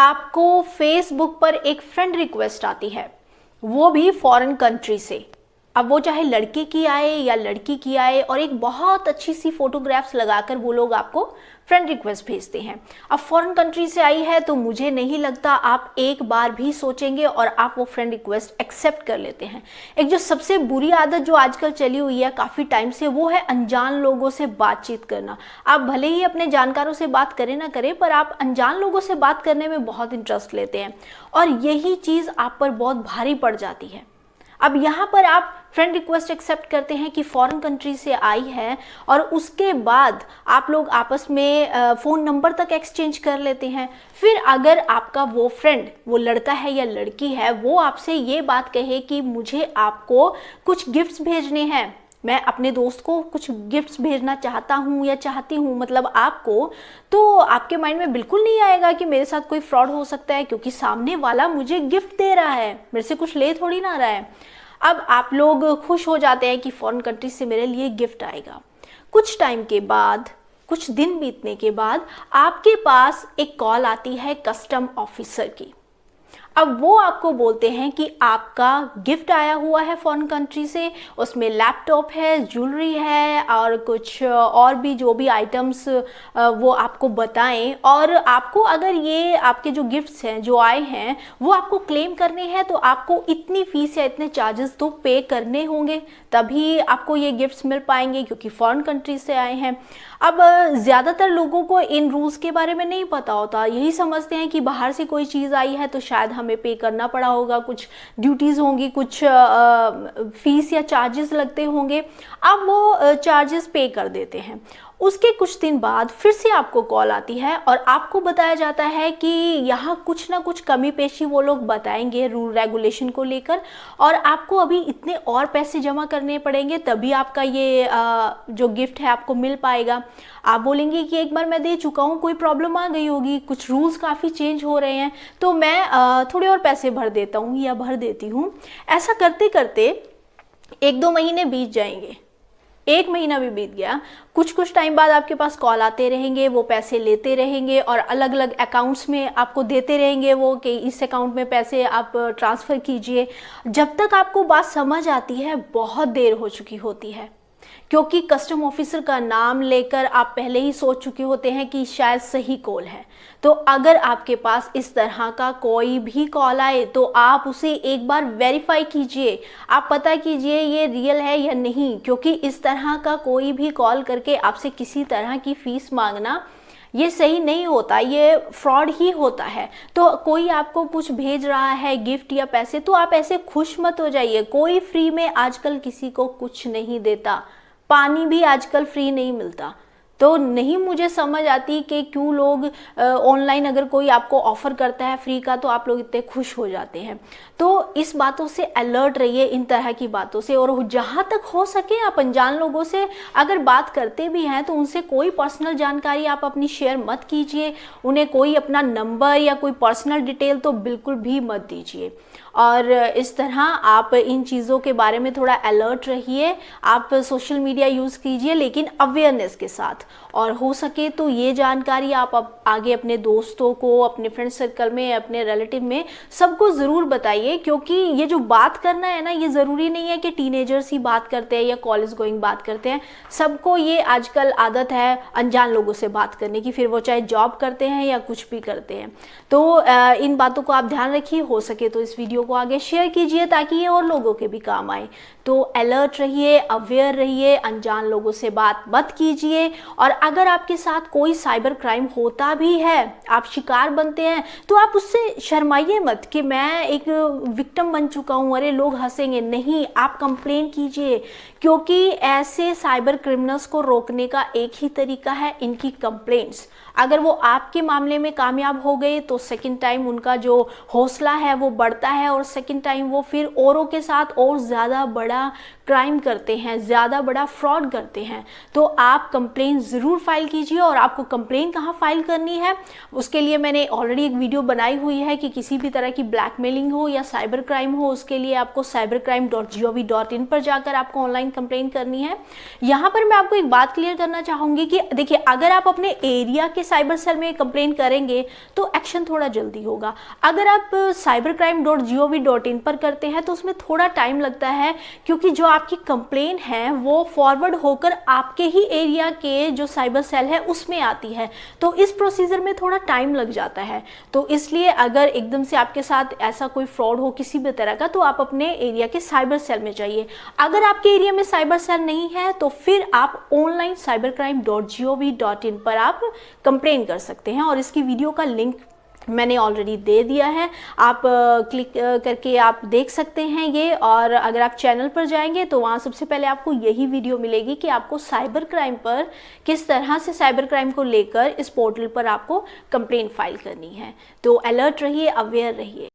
आपको फेसबुक पर एक फ्रेंड रिक्वेस्ट आती है, वो भी फॉरेन कंट्री से। अब वो चाहे लड़के की आए या लड़की की आए, और एक बहुत अच्छी सी फोटोग्राफ्स लगाकर वो लोग आपको फ्रेंड रिक्वेस्ट भेजते हैं। अब फॉरेन कंट्री से आई है तो मुझे नहीं लगता आप एक बार भी सोचेंगे और आप वो फ्रेंड रिक्वेस्ट एक्सेप्ट कर लेते हैं। एक जो सबसे बुरी आदत जो आजकल चली हुई है काफ़ी टाइम से, वो है अनजान लोगों से बातचीत करना। आप भले ही अपने जानकारों से बात करें ना करें, पर आप अनजान लोगों से बात करने में बहुत इंटरेस्ट लेते हैं, और यही चीज़ आप पर बहुत भारी पड़ जाती है। अब यहाँ पर आप फ्रेंड रिक्वेस्ट एक्सेप्ट करते हैं कि फॉरेन कंट्री से आई है, और उसके बाद आप लोग आपस में फ़ोन नंबर तक एक्सचेंज कर लेते हैं। फिर अगर आपका वो फ्रेंड, वो लड़का है या लड़की है, वो आपसे ये बात कहे कि मुझे आपको कुछ गिफ्ट्स भेजने हैं, मैं अपने दोस्त को कुछ गिफ्ट्स भेजना चाहता हूँ या चाहती हूँ, मतलब आपको, तो आपके माइंड में बिल्कुल नहीं आएगा कि मेरे साथ कोई फ्रॉड हो सकता है, क्योंकि सामने वाला मुझे गिफ्ट दे रहा है, मेरे से कुछ ले थोड़ी ना रहा है। अब आप लोग खुश हो जाते हैं कि फॉरेन कंट्री से मेरे लिए गिफ्ट आएगा। कुछ टाइम के बाद, कुछ दिन बीतने के बाद आपके पास एक कॉल आती है कस्टम ऑफिसर की। अब वो आपको बोलते हैं कि आपका गिफ्ट आया हुआ है फॉरेन कंट्री से, उसमें लैपटॉप है, ज्वेलरी है और कुछ और भी जो भी आइटम्स वो आपको बताएं, और आपको अगर ये आपके जो गिफ्ट्स हैं जो आए हैं वो आपको क्लेम करने हैं, तो आपको इतनी फीस या इतने चार्जेस तो पे करने होंगे, तभी आपको ये गिफ्ट्स मिल पाएंगे, क्योंकि फॉरेन कंट्री से आए हैं। अब ज़्यादातर लोगों को इन रूल्स के बारे में नहीं पता होता, यही समझते हैं कि बाहर से कोई चीज़ आई है तो शायद हमें पे करना पड़ा होगा, कुछ ड्यूटीज़ होंगी, कुछ फीस या चार्जेस लगते होंगे। अब वो चार्जेस पे कर देते हैं। उसके कुछ दिन बाद फिर से आपको कॉल आती है और आपको बताया जाता है कि यहाँ कुछ ना कुछ कमी पेशी वो लोग बताएंगे रूल रेगुलेशन को लेकर, और आपको अभी इतने और पैसे जमा करने पड़ेंगे, तभी आपका ये जो गिफ्ट है आपको मिल पाएगा। आप बोलेंगे कि एक बार मैं दे चुका हूँ, कोई प्रॉब्लम आ गई होगी, कुछ रूल्स काफ़ी चेंज हो रहे हैं, तो मैं थोड़े और पैसे भर देता हूँ या भर देती हूँ। ऐसा करते करते 1-2 महीने बीत जाएंगे, 1 महीना भी बीत गया, कुछ टाइम बाद आपके पास कॉल आते रहेंगे, वो पैसे लेते रहेंगे और अलग अलग अकाउंट्स में आपको देते रहेंगे वो कि इस अकाउंट में पैसे आप ट्रांसफ़र कीजिए। जब तक आपको बात समझ आती है बहुत देर हो चुकी होती है, क्योंकि कस्टम ऑफिसर का नाम लेकर आप पहले ही सोच चुके होते हैं कि शायद सही कॉल है। तो अगर आपके पास इस तरह का कोई भी कॉल आए तो आप उसे एक बार वेरीफाई कीजिए, आप पता कीजिए ये रियल है या नहीं, क्योंकि इस तरह का कोई भी कॉल करके आपसे किसी तरह की फ़ीस मांगना ये सही नहीं होता, ये फ्रॉड ही होता है। तो कोई आपको कुछ भेज रहा है गिफ्ट या पैसे, तो आप ऐसे खुश मत हो जाइए। कोई फ्री में आजकल किसी को कुछ नहीं देता, पानी भी आजकल फ्री नहीं मिलता। तो नहीं मुझे समझ आती कि क्यों लोग ऑनलाइन अगर कोई आपको ऑफ़र करता है फ्री का तो आप लोग इतने खुश हो जाते हैं। तो इस बातों से अलर्ट रहिए, इन तरह की बातों से, और जहाँ तक हो सके आप अनजान लोगों से अगर बात करते भी हैं तो उनसे कोई पर्सनल जानकारी आप अपनी शेयर मत कीजिए, उन्हें कोई अपना नंबर या कोई पर्सनल डिटेल तो बिल्कुल भी मत दीजिए। और इस तरह आप इन चीज़ों के बारे में थोड़ा अलर्ट रहिए। आप सोशल मीडिया यूज़ कीजिए लेकिन अवेयरनेस के साथ, और हो सके तो ये जानकारी आप आगे अपने दोस्तों को, अपने फ्रेंड सर्कल में, अपने रिलेटिव में सबको ज़रूर बताइए, क्योंकि ये जो बात करना है ना, ये ज़रूरी नहीं है कि टीनेजर्स ही बात करते हैं या कॉलेज गोइंग बात करते हैं। सबको ये आजकल आदत है अनजान लोगों से बात करने की, फिर वो चाहे जॉब करते हैं या कुछ भी करते हैं। तो इन बातों को आप ध्यान रखिए। हो सके तो इस वीडियो को आगे शेयर कीजिए ताकि ये और लोगों के भी काम आए। तो अलर्ट रहिए, अवेयर रहिए, अनजान लोगों से बात मत कीजिए। और अगर आपके साथ कोई साइबर क्राइम होता भी है, आप शिकार बनते हैं, तो आप उससे शर्माइए मत कि मैं एक विक्टिम बन चुका हूँ, अरे लोग हंसेंगे। नहीं, आप कंप्लेन कीजिए, क्योंकि ऐसे साइबर क्रिमिनल्स को रोकने का एक ही तरीका है, इनकी कंप्लेंट्स। अगर वो आपके मामले में कामयाब हो गए तो सेकंड टाइम उनका जो हौसला है वो बढ़ता है, और सेकंड टाइम वो फिर औरों के साथ और ज़्यादा बड़ा क्राइम करते हैं, ज़्यादा बड़ा फ्रॉड करते हैं। तो आप कंप्लेन ज़रूर फाइल कीजिए। और आपको कंप्लेन कहाँ फाइल करनी है उसके लिए मैंने ऑलरेडी एक वीडियो बनाई हुई है कि किसी भी तरह की ब्लैकमेलिंग हो या साइबर क्राइम हो, उसके लिए आपको cybercrime.gov.in पर जाकर आपको ऑनलाइन कंप्लेन करनी है। यहाँ पर मैं आपको एक बात क्लियर करना चाहूँगी कि देखिए, अगर आप अपने एरिया के साइबर सेल में कंप्लेन करेंगे तो एक्शन थोड़ा जल्दी होगा। अगर आप cybercrime.gov.in पर करते हैं तो उसमें थोड़ा टाइम लगता है, क्योंकि जो आपकी कंप्लेन है वो फॉरवर्ड होकर आपके ही एरिया के जो साइबर सेल है उसमें आती है, तो इस प्रोसीजर में थोड़ा टाइम लग जाता है। तो इसलिए अगर एकदम से आपके साथ ऐसा कोई फ्रॉड हो किसी भी तरह का, तो आप अपने एरिया के साइबर सेल में जाइए। अगर आपके एरिया में साइबर सेल नहीं है तो फिर आप ऑनलाइन cybercrime.gov.in पर आप कंप्लेन कर सकते हैं, और इसकी वीडियो का लिंक मैंने ऑलरेडी दे दिया है, आप क्लिक करके आप देख सकते हैं ये। और अगर आप चैनल पर जाएंगे तो वहाँ सबसे पहले आपको यही वीडियो मिलेगी कि आपको साइबर क्राइम पर किस तरह से साइबर क्राइम को लेकर इस पोर्टल पर आपको कंप्लेंट फाइल करनी है। तो अलर्ट रहिए, अवेयर रहिए।